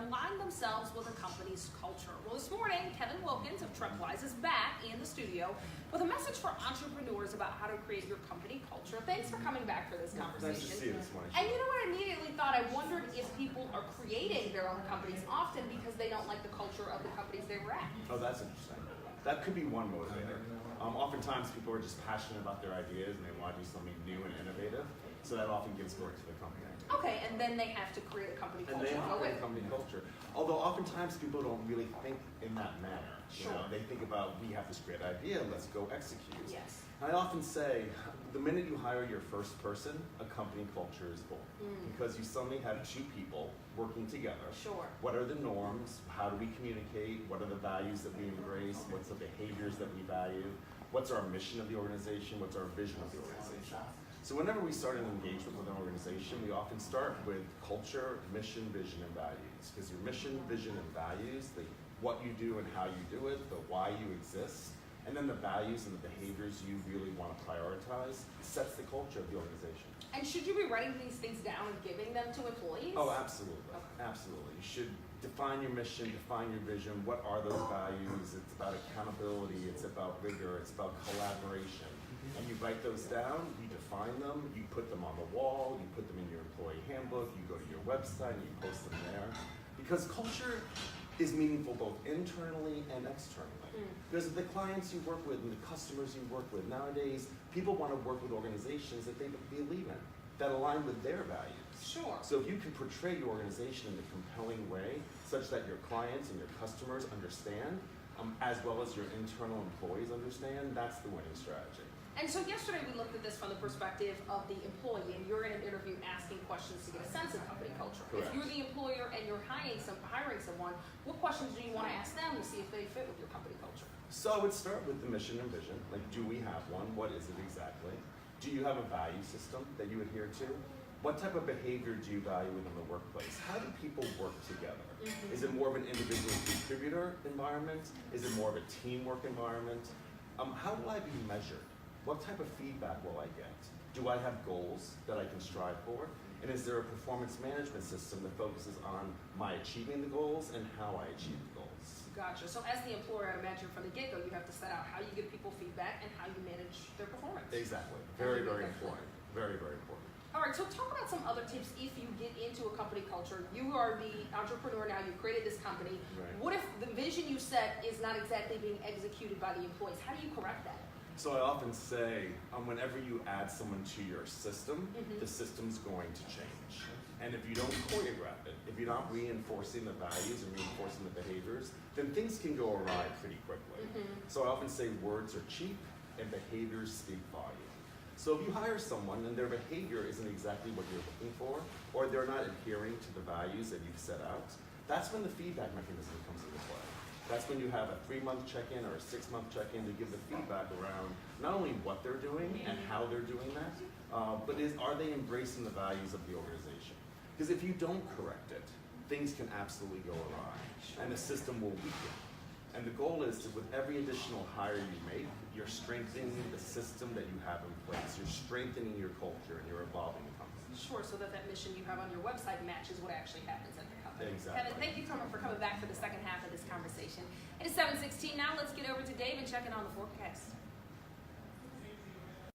align themselves with a company's culture. Well, this morning, Kevin Wilkins of TruckWise is back in the studio with a message for entrepreneurs about how to create your company culture. Thanks for coming back for this conversation. Nice to see you this morning. And you know what I immediately thought? I wondered if people are creating their own companies often because they don't like the culture of the companies they were at. Oh, that's interesting. That could be one motivator. Oftentimes people are just passionate about their ideas and they want to do something new and innovative, so that often gives work to the company. Okay, and then they have to create a company culture. And they have to create a company culture. Although oftentimes people don't really think in that manner. Sure. You know, they think about, we have this great idea, let's go execute. Yes. I often say, the minute you hire your first person, a company culture is born. Because you suddenly have two people working together. Sure. What are the norms? How do we communicate? What are the values that we embrace? What's the behaviors that we value? What's our mission of the organization? What's our vision of the organization? So whenever we start an engagement with an organization, we often start with culture, mission, vision, and values. Because your mission, vision, and values, what you do and how you do it, the why you exist, and then the values and the behaviors you really want to prioritize sets the culture of the organization. And should you be writing these things down and giving them to employees? Oh, absolutely. Okay. Absolutely. You should define your mission, define your vision. What are those values? It's about accountability. It's about rigor. It's about collaboration. And you write those down, you define them, you put them on the wall, you put them in your employee handbook, you go to your website and you post them there. Because culture is meaningful both internally and externally. Because of the clients you work with and the customers you work with, nowadays people want to work with organizations that they believe in, that align with their values. Sure. So if you can portray your organization in a compelling way, such that your clients and your customers understand, as well as your internal employees understand, that's the winning strategy. And so yesterday we looked at this from the perspective of the employee, and you're in an interview asking questions to get a sense of company culture. Correct. If you're the employer and you're hiring someone, what questions do you want to ask them to see if they fit with your company culture? So I would start with the mission and vision. Like, do we have one? What is it exactly? Do you have a value system that you adhere to? What type of behavior do you value within the workplace? How do people work together? Is it more of an individual contributor environment? Is it more of a teamwork environment? How will I be measured? What type of feedback will I get? Do I have goals that I can strive for? And is there a performance management system that focuses on my achieving the goals and how I achieve the goals? Gotcha. So as the employer, I imagine from the get-go, you have to set out how you give people feedback and how you manage their performance. Exactly. Very, very important. Very, very important. All right, so talk about some other tips if you get into a company culture. You are the entrepreneur now, you've created this company. Right. What if the vision you set is not exactly being executed by the employees? How do you correct that? So I often say, whenever you add someone to your system, the system's going to change. And if you don't choreograph it, if you're not reinforcing the values and reinforcing the behaviors, then things can go awry pretty quickly. So I often say words are cheap and behaviors speak volume. So if you hire someone and their behavior isn't exactly what you're looking for, or they're not adhering to the values that you've set out, that's when the feedback mechanism comes into play. That's when you have a 3-month check-in or a 6-month check-in to give the feedback around not only what they're doing and how they're doing that, but are they embracing the values of the organization? Because if you don't correct it, things can absolutely go awry, and the system will weaken. And the goal is to, with every additional hire you make, you're strengthening the system that you have in place. You're strengthening your culture and you're evolving the company. Sure, so that mission you have on your website matches what actually happens at the company. Exactly. Kevin, thank you for coming back for the second half of this conversation. It is 7:16 now. Let's get over to Dave and check in on the forecast.